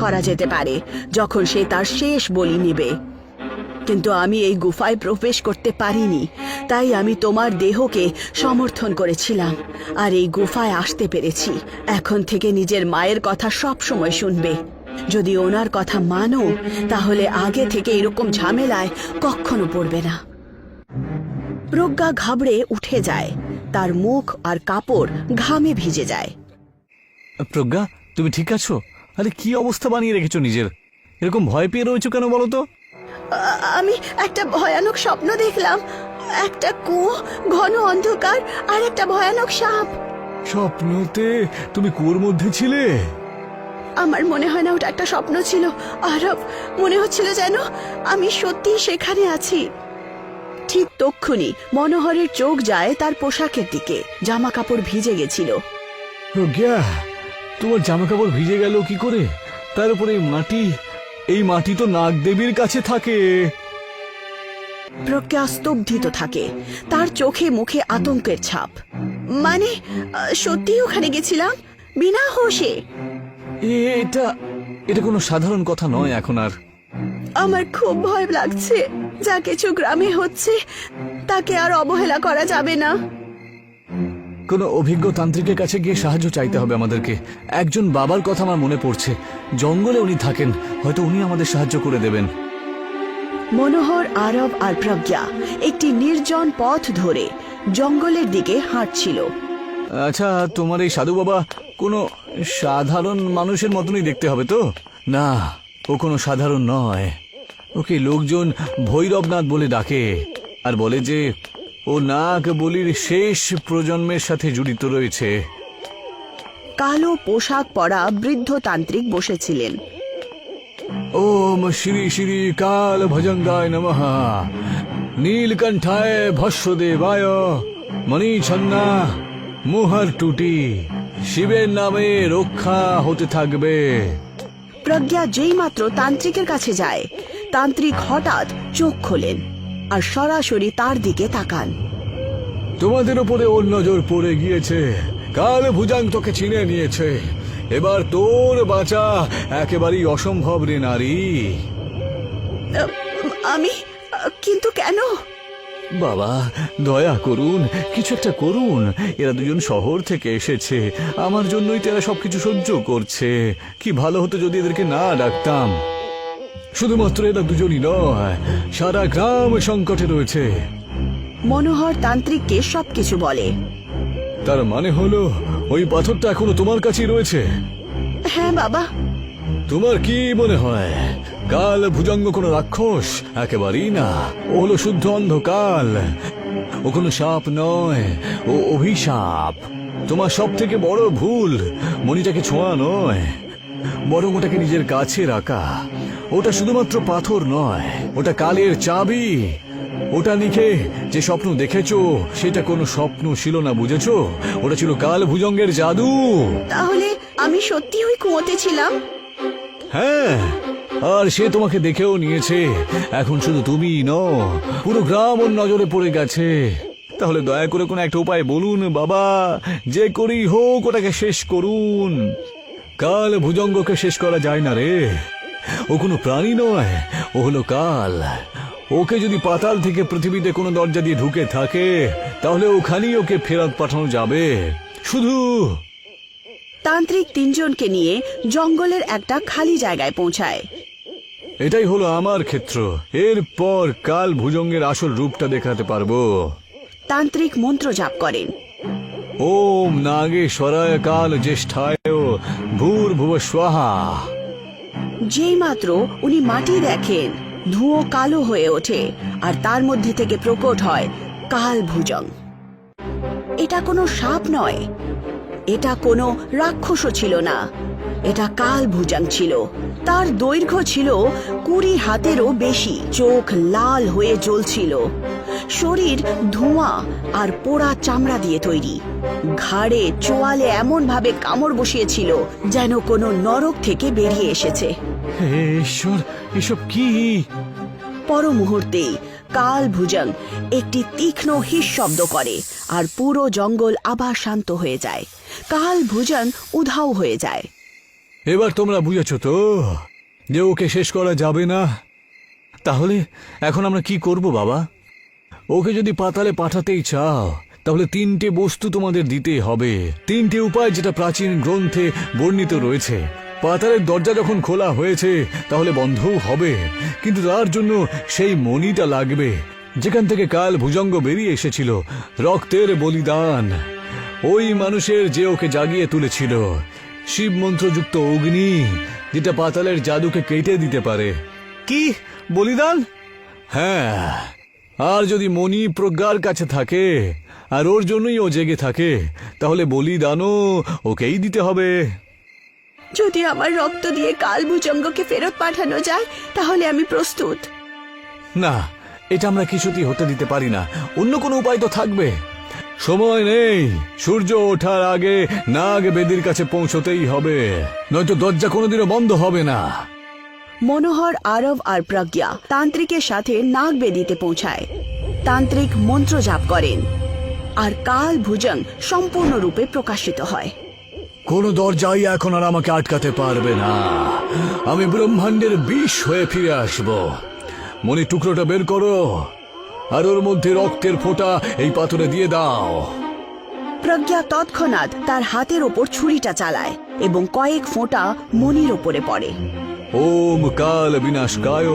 করা যেতে পারে যখন সে তার শেষ বলি নেবে। কিন্তু আমি এই গুফায় প্রবেশ করতে পারিনি, তাই আমি তোমার দেহকে সমর্থন করেছিলাম আর এই গুফায় আসতে পেরেছি। এখন থেকে নিজের মায়ের কথা সব সময় শুনবে। যদি ওনার কথা মানো তাহলে আগে থেকে এরকম ঝামেলায় কখনো পড়বে না। প্রজ্ঞা ঘাবড়ে উঠে যায়, তার মুখ আর কাপড় ঘামে ভিজে যায়। প্রজ্ঞা, তুমি ঠিক আছো? আরে কি অবস্থা বানিয়ে রেখেছো নিজের? এরকম ভয় পেয়ে রয়েছো কেন বলো তো? আমি একটা ভয়ানক স্বপ্ন দেখলাম। একটা কুয়ো, ঘন অন্ধকার আর একটা ভয়ানক সাপ। স্বপ্নতে তুমি কুয়োর মধ্যে ছিলে? আমার মনে হয় না ওটা একটা স্বপ্ন ছিল আরব, মনে হচ্ছিল যেন আমি সত্যি সেখানে আছি। ঠিক তক্ষুনি মনোহরের চোখ যায় তার পোশাকের দিকে। জামা কাপড় ভিজে গেছিল। প্রজ্ঞা, তোমার জামা কাপড় ভিজে গেল কি করে? তার উপরে এই মাটি তো নাগদেবীর কাছে থাকে। প্রজ্ঞা স্তব্ধিত থাকে, তার চোখে মুখে আতঙ্কের ছাপ। মানে সত্যি ওখানে গেছিলাম বিনা হোশে? এটা কোনো সাধারণ কথা নয় এখন আর। আমার খুব ভয় লাগছে। যা কিছু গ্রামে হচ্ছে তাকে আর অবহেলা করা যাবে না। কোনো অভিজ্ঞ তান্ত্রিকের কাছে গিয়ে সাহায্য চাইতে হবে আমাদেরকে। একজন বাবার কথা আমার মনে পড়ছে, জঙ্গলে উনি থাকেন, হয়তো উনি আমাদের সাহায্য করে দেবেন। মনোহর, আরব আর প্রজ্ঞা একটি নির্জন পথ ধরে জঙ্গলের দিকে হাঁটছিল। আচ্ছা, তোমার এই সাধু বাবা কোনো সাধারণ মানুষের মতনই দেখতে হবে তো? না, ও কোনো সাধারণ নয়। ওকে লোকজন ভৈরবনাথ বলে ডাকে আর বলে যে ও নাগ বলির শেষ প্রজন্মের সাথে জড়িত রয়েছে। কালো পোশাক পরা বৃদ্ধ তান্ত্রিক বসেছিলেন। ওম শ্রী শ্রী কাল ভজঙ্গায় নমঃ, নীলকণ্ঠায় ভস্মদেবায়, মণিছন্না মুহার টুটি, শিবের নামে রক্ষা হতে থাকবে। প্রজ্ঞা যেই মাত্র তান্ত্রিকের কাছে যায়, তান্ত্রিক হঠাৎ চোখ খোলেন আর সরাসরি তার দিকে তাকান। তোমাদের উপরে ওর নজর পড়ে গিয়েছে। কাল ভুজাং তোকে চিনে নিয়েছে। এবার তোর বাঁচা একেবারেই অসম্ভব রে নারী। আমি কিন্তু কেন? বাবা, দয়া করুন, কিছু একটা করুন। এরা দুজন শহর থেকে এসেছে, আমার জন্যই তো এরা সবকিছু সহ্য করছে। কি ভালো হতো যদি এদেরকে না ডাকতাম। শুধুমাত্র এরা দুজনই নয়, সারা গ্রাম সংকটে রয়েছে। মনোহর তান্ত্রিককে সবকিছু বলে। তার মানে হলো ওই পাথরটা এখনো তোমার কাছেই রয়েছে? হ্যাঁ বাবা। তোমার কি মনে হয় কাল ভুজঙ্গ কোনো রাক্ষস? একেবারেই না, ও হলো শুদ্ধ অন্ধকাল। ও কোনো সাপ নয়, ও অভিশাপ। তোমার সব থেকে বড় ভুল মণিটাকে ছোঁয়া নয়, বরং ওটাকে নিজের কাছে রাখা। ওটা শুধুমাত্র পাথর নয়, ওটা কালের চাবি। ওটা লিখে যে স্বপ্ন দেখেছো সেটা কোনো স্বপ্ন ছিল না, বুঝেছো? ওটা ছিল কাল ভুজঙ্গের জাদু। তাহলে আমি সত্যি ওই কুয়োতে ছিলাম? হ্যাঁ, আর সে তোমাকে দেখেও নিয়েছে। এখন শুধু তুমি নও, পুরো গ্রাম ওর নজরে পড়ে গেছে। তাহলে দয়া করে কোনো একটা উপায় বলুন বাবা, যে করেই হোক ওটাকে শেষ করুন। কাল ভুজঙ্গকে শেষ করা যায় না রে। ও কোনো প্রাণী নয়, ও হলো কাল। ওকে যদি পাতাল থেকে পৃথিবীতে কোনো দরজা দিয়ে ঢুকে থাকে তাহলে ওখানেই ওকে ফেরত পাঠানো যাবে। শুধু তান্ত্রিক তিনজনকে নিয়ে জঙ্গলের একটা খালি জায়গায় পৌঁছায়। এটাই হলো আমার ক্ষেত্র। এরপর কাল ভুজঙ্গের আসল রূপটা দেখাতে পারবো। তান্ত্রিক মন্ত্র জাপ করেন। ওম নাগেশ্বরায় কাল জ্যেষ্ঠায় ভূর্ভুব স্বাহা। যেই মাত্র উনি মাটি দেখেন, ধুঁয়ো কালো হয়ে ওঠে আর তার মধ্যে থেকে প্রকট হয় কাল ভুজং। এটা কোনো সাপ নয়, এটা কোনো রাক্ষসও ছিল না, এটা কাল ভুজং ছিল। তার দৈর্ঘ্য ছিল 20 হাতেরও বেশি, চোখ লাল হয়ে জ্বলছিল, শরীর ধোঁয়া আর পোড়া চামড়া দিয়ে তৈরি। ঘাড়ে চোয়ালে এমন ভাবে কামড় বসিয়েছিল যেন কোনো নরক থেকে বেরিয়ে এসেছে। হে ঈশ্বর, এসব কি? পর মুহূর্তেই কাল ভুজং একটি তীক্ষ্ণ হিস শব্দ করে আর পুরো জঙ্গল আবার শান্ত হয়ে যায়। কাল ভুজং উধাও হয়ে যায়। এবার তোমরা বুঝেছ তো যে ওকে শেষ করা যাবে না। তাহলে এখন আমরা কি করব বাবা? ওকে যদি পাতালে পাঠাতেই চাও তাহলে 3টে বস্তু তোমাদের দিতেই হবে, 3টে উপায় যেটা প্রাচীন গ্রন্থে বর্ণিত রয়েছে। পাতালের দরজা যখন খোলা হয়েছে তাহলে বন্ধও হবে, কিন্তু তার জন্য সেই মণিটা লাগবে যেখান থেকে কাল ভুজঙ্গ বেরিয়ে এসেছিল, রক্তের বলিদান। ওই মানুষের যে ওকে জাগিয়ে তুলেছিল, শিব মন্ত্রযুক্ত অগ্নি যেটা পাতালের জাদুকে কেটে দিতে পারে। কি বলিদান? হ্যাঁ, আর যদি মণি প্রজ্ঞার কাছে থাকে আর ওর জন্যই ও জেগে থাকে তাহলে বলিদানও ওকেই দিতে হবে। যদি আমার রক্ত দিয়ে কালভুজঙ্গকে ফেরত পাঠানো যায় তাহলে আমি প্রস্তুত। না, এটা আমরা কিছুতেই হতে দিতে পারি না। অন্য কোনো উপায় তো থাকবে। সময় নেই, সূর্য ওঠার আগে নাগ বেদির কাছে পৌঁছতেই হবে, নয়তো দরজা কোনোদিনও বন্ধ হবে না। মনোহর, আরব আর প্রজ্ঞা তান্ত্রিকের সাথে নাগবেদিতে পৌঁছায়। তান্ত্রিক মন্ত্র জাপ করেন আর কালভুজঙ্গ সম্পূর্ণরূপে প্রকাশিত হয়। কোন দরজাই এখন আর আমাকে আটকাতে পারবে না। আমি ব্রহ্মাণ্ডের বিষ হয়ে ফিরে আসব। মনে টুকরোটা বের করো আর ওর মধ্যে রক্তের ফোঁটা এই পাথরে দিয়ে দাও। প্রজ্ঞা তৎক্ষণাৎ তার হাতের ওপর ছুরিটা চালায় এবং কয়েক ফোঁটা মণির ওপরে পড়ে। ওম কাল বিনাশকায়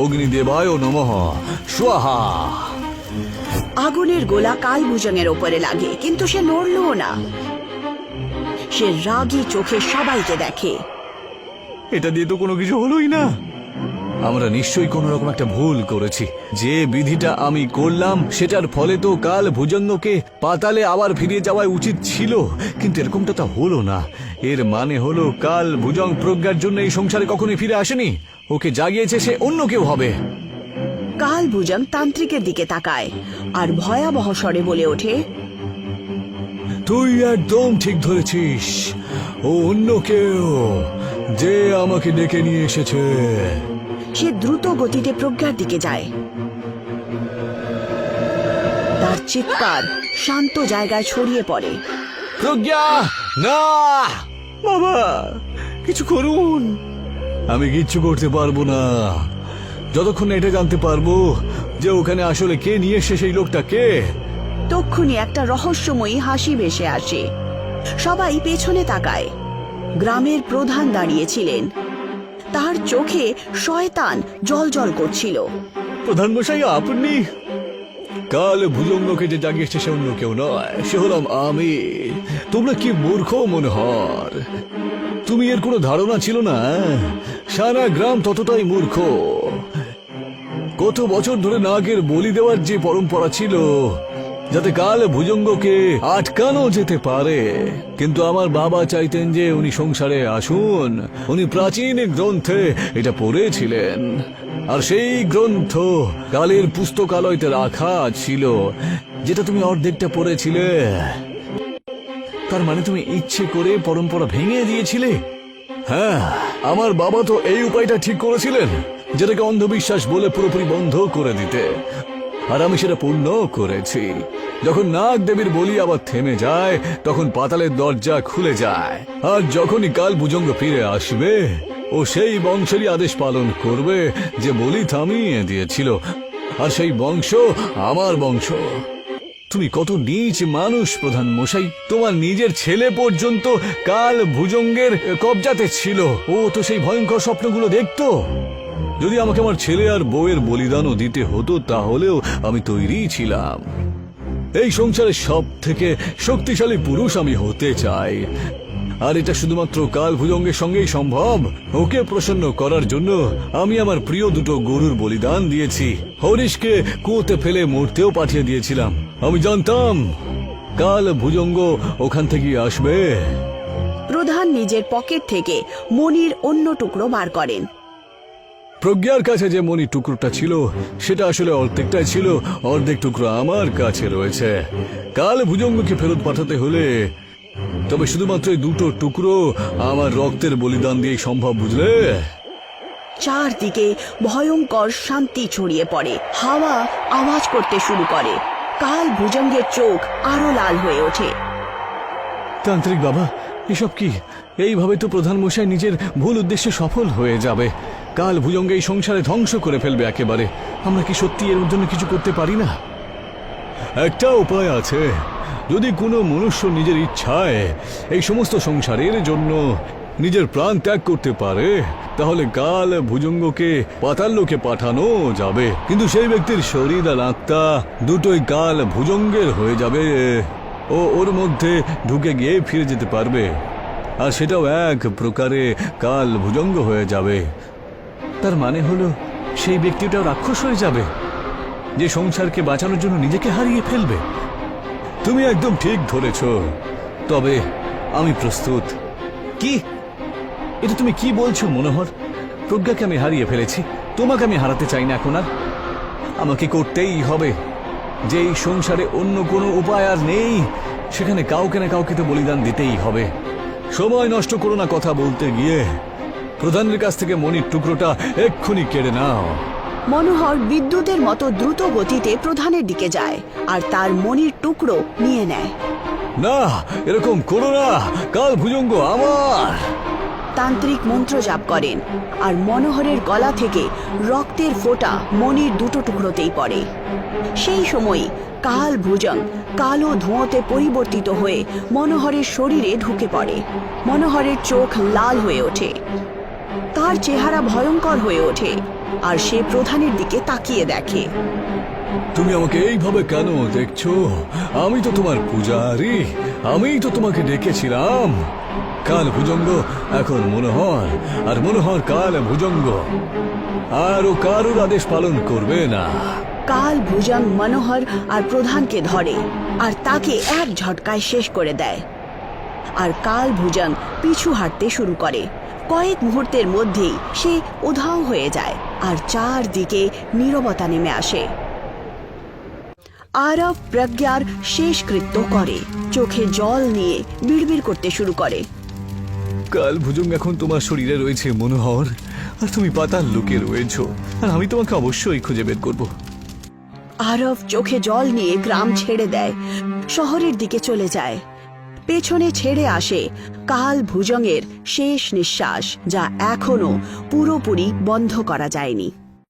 অগ্নিদেবায় নমঃ স্বাহা। আগুনের গোলা কালভুজঙ্গের ওপরে লাগে, কিন্তু সে নড়লও না। সে রাগী চোখে সবাইকে দেখে। এটা দিয়ে তো কোনো কিছু হলোই না। আমরা নিশ্চয়ই কোনো রকম একটা ভুল করেছি। যে বিধিটা আমি করলাম সেটার ফলে তো কাল ভুজঙ্গকে পাতালে আবার ফিরে যাওয়া উচিত ছিল, কিন্তু এরকমটা তা হলো না। এর মানে হলো কাল ভুজঙ্গ প্রজ্ঞার জন্য এই সংসারে কখনোই ফিরে আসেনি। ওকে জাগিয়েছে সে অন্য কেউ হবে। কালভুজঙ্গ তান্ত্রিকের দিকে তাকায় আর ভয়াবহ স্বরে বলে ওঠে, তুই একদম ঠিক ধরেছিস। ও অন্য কেউ, যে আমাকে ডেকে নিয়ে এসেছে। সে দ্রুত গতিতে প্রজ্ঞার দিকে যায়। তার চিৎকার শান্ত জায়গায় ছড়িয়ে পড়ে। প্রজ্ঞা, না! বাবা, কিছু করুন। আমি কিচ্ছু করতে পারবো না যতক্ষণ না এটা জানতে পারবো যে ওখানে আসলে কে নিয়ে এসে সেই লোকটা কে। তক্ষুনি একটা রহস্যময়ী হাসি ভেসে আসে। সবাই পেছনে তাকায়। গ্রামের প্রধান দাঁড়িয়েছিলেন। তার চোখে শয়তান জলজল করছিল। প্রধান মশাই, আপনি? কাল ভুজঙ্গকে যে জাগিয়েছে সে অন্য কেউ নয়, সে হলাম আমি। তোমরা কি মূর্খ মনোহর! তুমি এর কোনো ধারণা ছিল না? সারা গ্রাম ততটাই মূর্খ। কত বছর ধরে নাগের বলি দেওয়ার যে পরম্পরা ছিল যাতে কাল ভুজঙ্গকে আটকানো যেতে পারে, কিন্তু আমার বাবা চাইতেন যে উনি সংসারে আসুন। উনি প্রাচীন গ্রন্থে এটা পড়েছিলেন, আর সেই গ্রন্থ কালের পুস্তকালয়তে রাখা ছিল, যেটা তুমি অর্ধেকটা পড়েছিলে। তার মানে তুমি ইচ্ছে করে পরম্পরা ভেঙে দিয়েছিলে? হ্যাঁ, আমার বাবা তো এই উপায়টা ঠিক করেছিলেন, যেটাকে অন্ধবিশ্বাস বলে পুরোপুরি বন্ধ করে দিতে, আর আমি সেটা পূর্ণ করেছি। যখন নাগ দেবীর বলি আবার থেমে যায় তখন পাতালের দরজা খুলে যায়, আর যখনই কাল ভুজঙ্গ ফিরে আসবে ও সেই বংশেরই আদেশ পালন করবে যে বলি থামিয়ে দিয়েছিল, আর সেই বংশ আমার বংশ। তুমি কত নীচ মানুষ প্রধান মশাই! তোমার নিজের ছেলে পর্যন্ত কাল ভুজঙ্গের কবজাতে ছিল। ও তো সেই ভয়ঙ্কর স্বপ্নগুলো দেখতো। যদি আমাকে আমার ছেলে আর বউয়ের বলিদানও দিতে হতো তাহলেও আমি তৈরি ছিলাম। এই সংসারের সব থেকে শক্তিশালী পুরুষ আমি হতে চাই, আর এটা শুধুমাত্র কাল ভুজঙ্গের সঙ্গেই সম্ভব। ওকে প্রসন্ন করার জন্য আমি আমার প্রিয় দুটো গরুর বলিদান দিয়েছি। হরিশকে কুয়োতে ফেলে মরতেও পাঠিয়ে দিয়েছিলাম। আমি জানতাম কাল ভুজঙ্গ ওখান থেকে আসবে। প্রধান নিজের পকেট থেকে মণির অন্য টুকরো বার করেন। প্রজ্ঞার কাছে যে মণি টুকরোটা ছিল সেটা আসলে অর্ধেকটাই ছিল, অর্ধেক টুকরো আমার কাছে রয়েছে। কাল ভুজঙ্গকে ফেরত পাঠাতে হলে তবে শুধুমাত্র এই দুটো টুকরো আমার রক্তের বলিদান দিয়ে সম্ভব, বুঝলে? চারদিকে ভয়ঙ্কর শান্তি ছড়িয়ে পড়ে। হাওয়া আওয়াজ করতে শুরু করে। কাল ভুজঙ্গের চোখ আরো লাল হয়ে ওঠে। তান্ত্রিক বাবা, এইভাবে তো প্রধান মশাই নিজের ভুল উদ্দেশ্যে সফল হয়ে যাবে। কাল ভুজঙ্গ এই সংসারে ধ্বংস করে ফেলবে একেবারে। আমরা কি সত্যি এর জন্য কিছু করতে পারি না? একটা উপায় আছে। যদি কোনো মনুষ্য নিজের ইচ্ছায় এই সমস্ত সংসারের জন্য নিজের প্রাণ ত্যাগ করতে পারে, তাহলে কাল ভুজঙ্গকে পাতাল লোকে পাঠানো যাবে। কিন্তু সেই ব্যক্তির শরীর আর আত্মা দুটোই কাল ভুজঙ্গের হয়ে যাবে। ও ওর মধ্যে ঢুকে গিয়ে ফিরে যেতে পারবে, আর সেটাও এক প্রকারে কাল ভুজঙ্গ হয়ে যাবে। তার মানে হলো সেই ব্যক্তিটাও রাক্ষস হয়ে যাবে, যে সংসারকে বাঁচানোর জন্য নিজেকে হারিয়ে ফেলবে। তুমি একদম ঠিক ধরেছ। তবে আমি প্রস্তুত। কি? এটা তুমি কি বলছো মনোহর? প্রজ্ঞাকে আমি হারিয়ে ফেলেছি, তোমাকে আমি হারাতে চাই না এখন আর। আমাকে করতেই হবে। যে এই সংসারে অন্য কোনো উপায় আর নেই, সেখানে কাউকে না কাউকে তো বলিদান দিতেই হবে। সময় নষ্ট করো না কথা বলতে গিয়ে। প্রধানের কাছ থেকে মণির টুকরোটা এক্ষুনি কেড়ে নাও। মনোহর বিদ্যুতের মতো দ্রুত গতিতে প্রধানের দিকে যায় আর তার মণির টুকরো নিয়ে নেয়। না, এরকম করো না, কাল ভুজঙ্গ আমার। তান্ত্রিক মন্ত্র জাপ করেন আর মনোহরের গলা থেকে রক্তের ফোঁটা মণির দুটো টুকরোতেই পড়ে। সেই সময় কাল ভুজং কালো ধোঁয়াতে পরিবর্তিত হয়ে মনোহরের শরীরে ঢুকে পড়ে। মনোহরের চোখ লাল হয়ে ওঠে, তার চেহারা ভয়ঙ্কর হয়ে ওঠে, আর সে প্রধানের দিকে তাকিয়ে দেখে। তুমি আমাকে এইভাবে কেন দেখছো? আমি তো তোমার পূজারী, আমিই তো তোমাকে ডেকেছিলাম। কাল ভুজঙ্গ এখন মনোহর, আর মনোহর কাল ভুজঙ্গ, আর ও কারোর আদেশ পালন করবে না। কাল ভুজং মনোহর আর প্রধানকে ধরে আর তাকে এক ঝটকায় শেষ করে দেয়। আর কাল ভুজং পিছু হাঁটতে শুরু করে। কয়েক মুহূর্তের মধ্যেই সে উধাও হয়ে যায় আর চারদিকে নীরবতা নেমে আসে। আরব প্রজ্ঞার শেষকৃত্য করে, চোখে জল নিয়ে বিড়বিড় করতে শুরু করে। কাল ভুজঙ্গ এখন তোমার শরীরে রয়েছে মনোহর, আর তুমি পাতাল লোকে রয়েছো, আর আমি তোমাকে অবশ্যই খুঁজে বের করব। আরব চোখে জল নিয়ে গ্রাম ছেড়ে দেয়, শহরের দিকে চলে যায়। পেছনে ছেড়ে আসে কাল ভুজংয়ের শেষ নিঃশ্বাস, যা এখনো পুরোপুরি বন্ধ করা যায়নি।